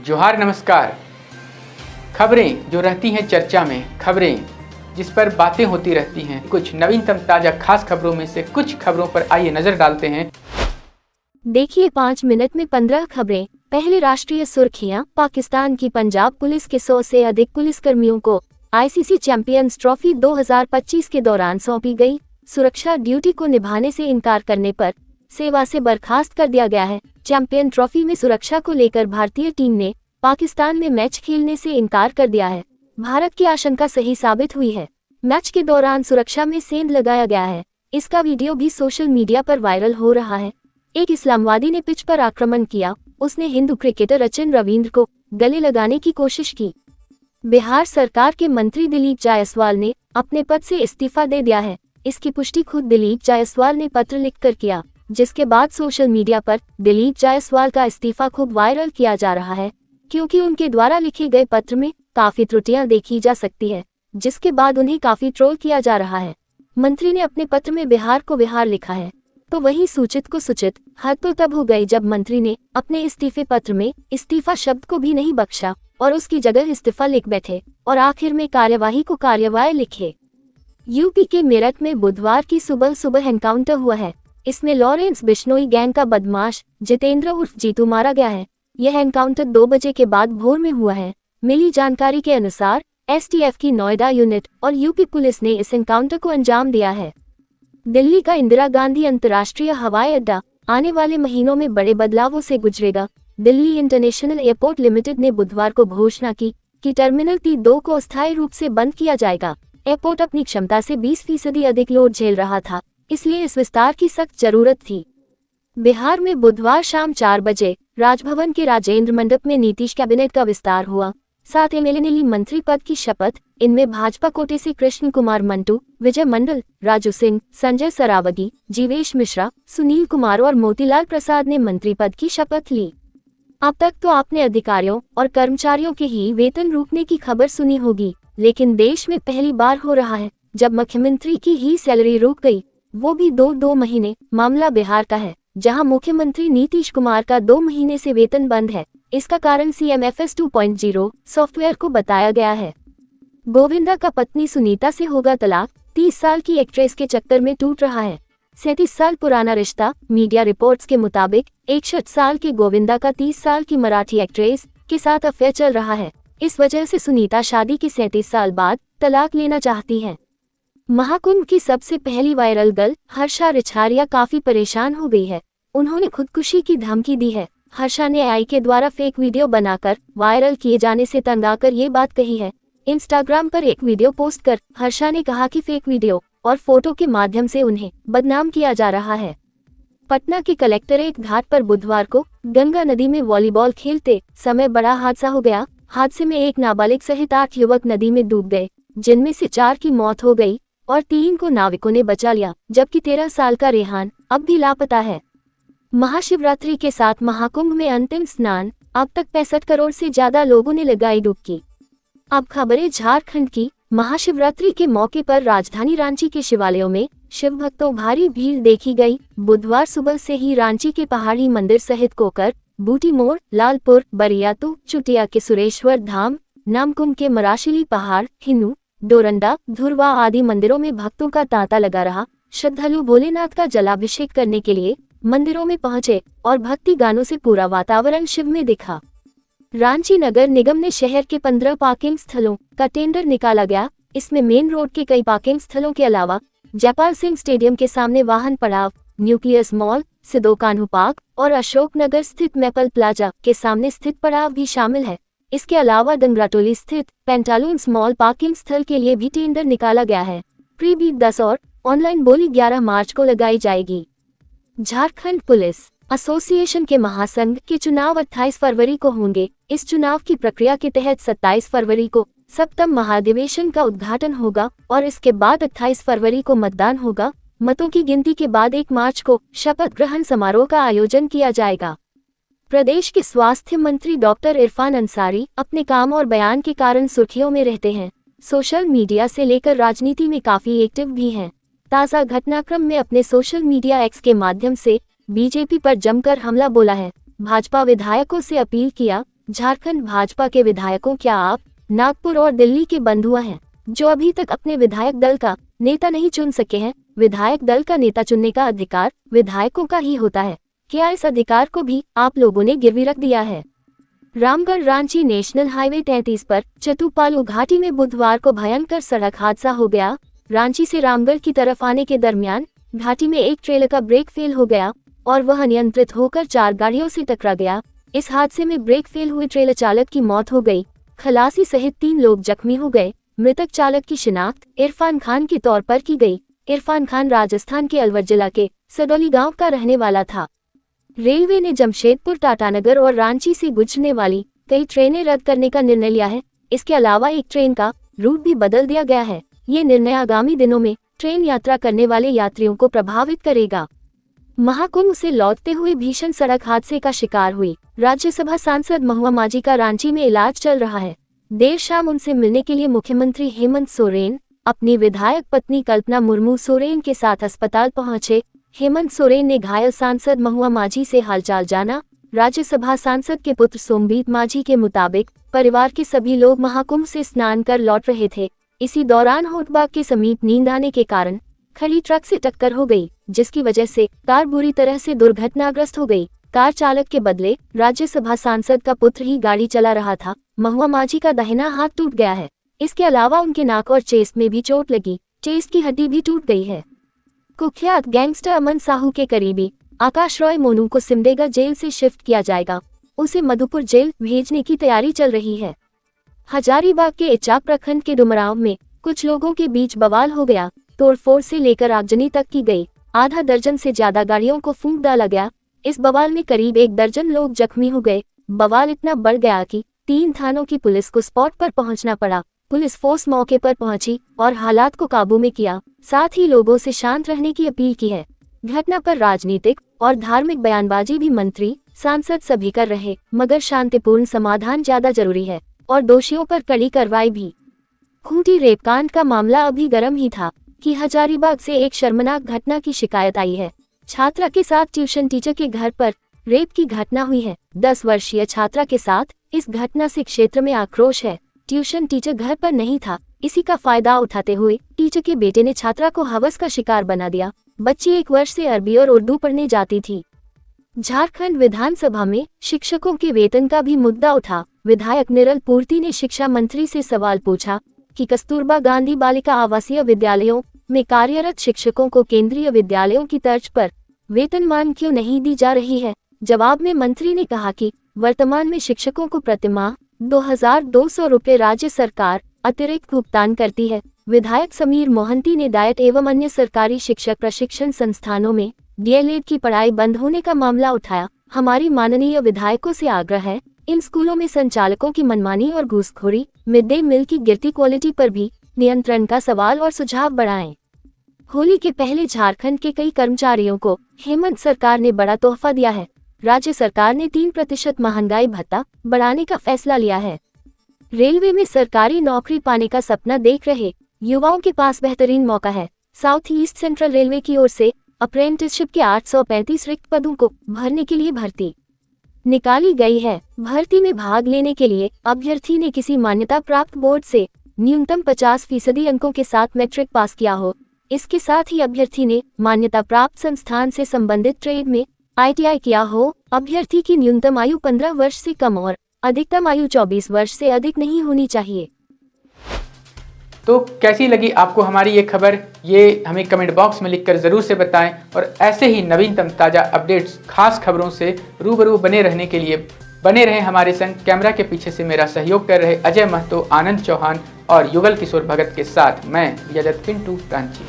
जोहार नमस्कार। खबरें जो रहती हैं चर्चा में, खबरें जिस पर बातें होती रहती हैं, कुछ नवीनतम ताजा खास खबरों में से कुछ खबरों पर आइए नजर डालते हैं। देखिए 5 मिनट में 15 खबरें। पहले राष्ट्रीय सुर्खियां। पाकिस्तान की पंजाब पुलिस के 100 से अधिक पुलिसकर्मियों को आईसीसी चैंपियंस ट्रॉफी 2025 के दौरान सौंपी गई। सुरक्षा ड्यूटी को निभाने से इनकार करने पर सेवा से बर्खास्त कर दिया गया है। चैंपियन ट्रॉफी में सुरक्षा को लेकर भारतीय टीम ने पाकिस्तान में मैच खेलने से इनकार कर दिया है। भारत की आशंका सही साबित हुई है। मैच के दौरान सुरक्षा में सेंध लगाया गया है। इसका वीडियो भी सोशल मीडिया पर वायरल हो रहा है। एक इस्लामवादी ने पिच पर आक्रमण किया। उसने हिंदू क्रिकेटर सचिन रविंद्र को गले लगाने की कोशिश की। बिहार सरकार के मंत्री दिलीप जायसवाल ने अपने पद से इस्तीफा दे दिया है। इसकी पुष्टि खुद दिलीप जायसवाल ने पत्र लिखकर किया, जिसके बाद सोशल मीडिया पर दिलीप जायसवाल का इस्तीफा खूब वायरल किया जा रहा है, क्योंकि उनके द्वारा लिखे गए पत्र में काफी त्रुटियां देखी जा सकती है, जिसके बाद उन्हें काफी ट्रोल किया जा रहा है। मंत्री ने अपने पत्र में बिहार को बिहार लिखा है, तो वहीं सूचित को सुचित। हद तो तब हो गई जब मंत्री ने अपने इस्तीफे पत्र में इस्तीफा शब्द को भी नहीं बख्शा और उसकी जगह इस्तीफा लिख बैठे और आखिर में कार्यवाही को कार्यवाही लिखे। यूपी के मेरठ में बुधवार की सुबह एनकाउंटर हुआ है। इसमें लॉरेंस बिश्नोई गैंग का बदमाश जितेंद्र उर्फ जीतू मारा गया है। यह एनकाउंटर 2 बजे के बाद भोर में हुआ है। मिली जानकारी के अनुसार एसटीएफ की नोएडा यूनिट और यूपी पुलिस ने इस एनकाउंटर को अंजाम दिया है। दिल्ली का इंदिरा गांधी अंतर्राष्ट्रीय हवाई अड्डा आने वाले महीनों में बड़े बदलावों से गुजरेगा। दिल्ली इंटरनेशनल एयरपोर्ट लिमिटेड ने बुधवार को घोषणा की कि टर्मिनल T2 को अस्थायी रूप से बंद किया जाएगा। एयरपोर्ट अपनी क्षमता से 20% अधिक लोड झेल रहा था, इसलिए इस विस्तार की सख्त जरूरत थी। बिहार में बुधवार शाम 4 बजे राजभवन के राजेंद्र मंडप में नीतीश कैबिनेट का विस्तार हुआ। 7 एमएलए ने ली मंत्री पद की शपथ। इनमें भाजपा कोटे से कृष्ण कुमार मंटू, विजय मंडल, राजू सिंह, संजय सरावगी, जीवेश मिश्रा, सुनील कुमार और मोतीलाल प्रसाद ने मंत्री पद की शपथ ली। अब तक तो आपने अधिकारियों और कर्मचारियों के ही वेतन रुकने की खबर सुनी होगी, लेकिन देश में पहली बार हो रहा है जब मुख्यमंत्री की ही सैलरी रुक गई, वो भी 2 महीने। मामला बिहार का है, जहां मुख्यमंत्री नीतीश कुमार का 2 महीने से वेतन बंद है। इसका कारण CMFS 2.0 सॉफ्टवेयर को बताया गया है। गोविंदा का पत्नी सुनीता से होगा तलाक। 30 साल की एक्ट्रेस के चक्कर में टूट रहा है 37 साल पुराना रिश्ता। मीडिया रिपोर्ट्स के मुताबिक 61 साल के गोविंदा का 30 साल की मराठी एक्ट्रेस के साथ अफेयर चल रहा है। इस वजह से सुनीता शादी के 37 साल बाद तलाक लेना चाहती हैं। महाकुंभ की सबसे पहली वायरल गर्ल हर्षा रिछारिया काफी परेशान हो गई है। उन्होंने खुदकुशी की धमकी दी है। हर्षा ने AI के द्वारा फेक वीडियो बनाकर वायरल किए जाने से तंग आकर ये बात कही है। इंस्टाग्राम पर एक वीडियो पोस्ट कर हर्षा ने कहा कि फेक वीडियो और फोटो के माध्यम से उन्हें बदनाम किया जा रहा है। पटना के कलेक्ट्रेट घाट पर बुधवार को गंगा नदी में वॉलीबॉल खेलते समय बड़ा हादसा हो गया। हादसे में एक नाबालिग सहित 8 युवक नदी में डूब गए, जिनमें से 4 की मौत हो गई और 3 को नाविकों ने बचा लिया, जबकि 13 साल का रेहान अब भी लापता है। महाशिवरात्रि के साथ महाकुंभ में अंतिम स्नान। अब तक 65 करोड़ से ज्यादा लोगों ने लगाई डुबकी। अब खबरें झारखंड की। महाशिवरात्रि के मौके पर राजधानी रांची के शिवालयों में शिव भक्तों भारी भीड़ देखी गई। बुधवार सुबह से ही रांची के पहाड़ी मंदिर सहित कोकर, बूटी मोड़, लालपुर, बरियातू, चुटिया के सुरेश्वर धाम, नामकुम के मराशिली पहाड़, हिन्नू, डोरंडा, धुरवा आदि मंदिरों में भक्तों का तांता लगा रहा। श्रद्धालु भोलेनाथ का जलाभिषेक करने के लिए मंदिरों में पहुंचे और भक्ति गानों से पूरा वातावरण शिव में दिखा। रांची नगर निगम ने शहर के 15 पार्किंग स्थलों का टेंडर निकाला गया। इसमें मेन रोड के कई पार्किंग स्थलों के अलावा जयपाल सिंह स्टेडियम के सामने वाहन पड़ाव, nucleus mall, Sido Kanhu park और अशोकनगर स्थित मैपल प्लाजा के सामने स्थित पड़ाव भी शामिल है। इसके अलावा डंगराटोली स्थित पेंटालून्स मॉल पार्किंग स्थल के लिए भी टेंडर निकाला गया है। प्री बीट 10 और ऑनलाइन बोली 11 मार्च को लगाई जाएगी। झारखंड पुलिस एसोसिएशन के महासंघ के चुनाव 28 फरवरी को होंगे। इस चुनाव की प्रक्रिया के तहत 27 फरवरी को सप्तम महाधिवेशन का उद्घाटन होगा और इसके बाद 28 फरवरी को मतदान होगा। मतों की गिनती के बाद 1 मार्च को शपथ ग्रहण समारोह का आयोजन किया जाएगा। प्रदेश के स्वास्थ्य मंत्री डॉक्टर इरफान अंसारी अपने काम और बयान के कारण सुर्खियों में रहते हैं। सोशल मीडिया से लेकर राजनीति में काफी एक्टिव भी हैं। ताज़ा घटनाक्रम में अपने सोशल मीडिया X के माध्यम से बीजेपी पर जमकर हमला बोला है। भाजपा विधायकों से अपील किया झारखंड भाजपा के विधायकों, क्या आप नागपुर और दिल्ली के बंधुआ हैं जो अभी तक अपने विधायक दल का नेता नहीं चुन सके हैं? विधायक दल का नेता चुनने का अधिकार विधायकों का ही होता है। क्या इस अधिकार को भी आप लोगों ने गिरवी रख दिया है? रामगढ़ रांची नेशनल हाईवे 33 पर चतुपालू घाटी में बुधवार को भयंकर सड़क हादसा हो गया। रांची से रामगढ़ की तरफ आने के दरमियान घाटी में एक ट्रेलर का ब्रेक फेल हो गया और वह अनियंत्रित होकर 4 गाड़ियों से टकरा गया। इस हादसे में ब्रेक फेल हुए ट्रेलर चालक की मौत हो गई। खलासी सहित 3 लोग जख्मी हो गए। मृतक चालक की शिनाख्त इरफान खान के तौर पर की गई। इरफान खान राजस्थान के अलवर जिला के सडोली गांव का रहने वाला था। रेलवे ने जमशेदपुर, टाटानगर और रांची से गुजरने वाली कई ट्रेनें रद्द करने का निर्णय लिया है। इसके अलावा एक ट्रेन का रूट भी बदल दिया गया है। ये निर्णय आगामी दिनों में ट्रेन यात्रा करने वाले यात्रियों को प्रभावित करेगा। महाकुंभ से लौटते हुए भीषण सड़क हादसे का शिकार हुई राज्यसभा सांसद महुआ माझी का रांची में इलाज चल रहा है। देर शाम उनसे मिलने के लिए मुख्यमंत्री हेमंत सोरेन अपनी विधायक पत्नी कल्पना मुर्मू सोरेन के साथ अस्पताल पहुंचे। हेमंत सोरेन ने घायल सांसद महुआ माझी से हालचाल जाना। राज्यसभा सांसद के पुत्र सोमवीर माझी के मुताबिक परिवार के सभी लोग महाकुंभ से स्नान कर लौट रहे थे। इसी दौरान होटबाग के समीप नींद आने के कारण खड़ी ट्रक से टक्कर हो गई, जिसकी वजह से कार बुरी तरह से दुर्घटनाग्रस्त हो गई। कार चालक के बदले राज्यसभा सांसद का पुत्र ही गाड़ी चला रहा था। महुआ माझी का दाहिना हाथ टूट गया है। इसके अलावा उनके नाक और चेस्ट में भी चोट लगी। चेस्ट की हड्डी भी टूट गई है। कुख्यात गैंगस्टर अमन साहू के करीबी आकाश रॉय मोनू को सिमडेगा जेल से शिफ्ट किया जाएगा। उसे मधुपुर जेल भेजने की तैयारी चल रही है। हजारीबाग के इचाक प्रखंड के डुमरांव में कुछ लोगों के बीच बवाल हो गया। तोड़फोड़ से लेकर आगजनी तक की गई। आधा दर्जन से ज्यादा गाड़ियों को फूंक डाला गया। इस बवाल में करीब 1 दर्जन लोग जख्मी हो गए। बवाल इतना बढ़ गया कि 3 थानों की पुलिस को स्पॉट पर पहुंचना पड़ा। पुलिस फोर्स मौके पर पहुंची और हालात को काबू में किया। साथ ही लोगों से शांत रहने की अपील की है। घटना पर राजनीतिक और धार्मिक बयानबाजी भी मंत्री सांसद सभी कर रहे, मगर शांतिपूर्ण समाधान ज्यादा जरूरी है और दोषियों पर कड़ी कार्रवाई भी। खूंटी रेपकांड का मामला अभी गर्म ही था कि हजारीबाग से एक शर्मनाक घटना की शिकायत आई है। छात्रा के साथ ट्यूशन टीचर के घर पर रेप की घटना हुई है। 10 वर्षीय छात्रा के साथ इस घटना से क्षेत्र में आक्रोश है। ट्यूशन टीचर घर पर नहीं था। इसी का फायदा उठाते हुए टीचर के बेटे ने छात्रा को हवस का शिकार बना दिया। बच्ची 1 वर्ष से अरबी और उर्दू पढ़ने जाती थी। झारखंड विधानसभा में शिक्षकों के वेतन का भी मुद्दा उठा। विधायक निरल पूर्ति ने शिक्षा मंत्री से सवाल पूछा कि कस्तूरबा गांधी बालिका आवासीय विद्यालयों में कार्यरत शिक्षकों को केंद्रीय विद्यालयों की तर्ज पर वेतनमान क्यों नहीं दी जा रही है। जवाब में मंत्री ने कहा कि वर्तमान में शिक्षकों को प्रतिमाह 2200 रुपये राज्य सरकार अतिरिक्त भुगतान करती है। विधायक समीर मोहंती ने डाइट एवं अन्य सरकारी शिक्षक प्रशिक्षण संस्थानों में डीएलएड की पढ़ाई बंद होने का मामला उठाया। हमारी माननीय विधायकों से आग्रह है, इन स्कूलों में संचालकों की मनमानी और घूसखोरी, मिड डे मील की गिरती क्वालिटी पर भी नियंत्रण का सवाल और सुझाव बढ़ाएं। होली के पहले झारखंड के कई कर्मचारियों को हेमंत सरकार ने बड़ा तोहफा दिया है। राज्य सरकार ने 3% महंगाई भत्ता बढ़ाने का फैसला लिया है। रेलवे में सरकारी नौकरी पाने का सपना देख रहे युवाओं के पास बेहतरीन मौका है। साउथ ईस्ट सेंट्रल रेलवे की ओर से अप्रेंटिसशिप के 835 रिक्त पदों को भरने के लिए भर्ती निकाली गई है। भर्ती में भाग लेने के लिए अभ्यर्थी ने किसी मान्यता प्राप्त बोर्ड से न्यूनतम 50% अंकों के साथ मैट्रिक पास किया हो। इसके साथ ही अभ्यर्थी ने मान्यता प्राप्त संस्थान से संबंधित ट्रेड में ITI किया हो। अभ्यर्थी की न्यूनतम आयु 15 वर्ष से कम और अधिकतम आयु 24 वर्ष से अधिक नहीं होनी चाहिए। तो कैसी लगी आपको हमारी ये खबर, ये हमें कमेंट बॉक्स में लिखकर ज़रूर से बताएं। और ऐसे ही नवीनतम ताज़ा अपडेट्स, खास खबरों से रूबरू बने रहने के लिए बने रहें हमारे संग। कैमरा के पीछे से मेरा सहयोग कर रहे अजय महतो, आनंद चौहान और युगल किशोर भगत के साथ मैं यजत पिंटू रांची।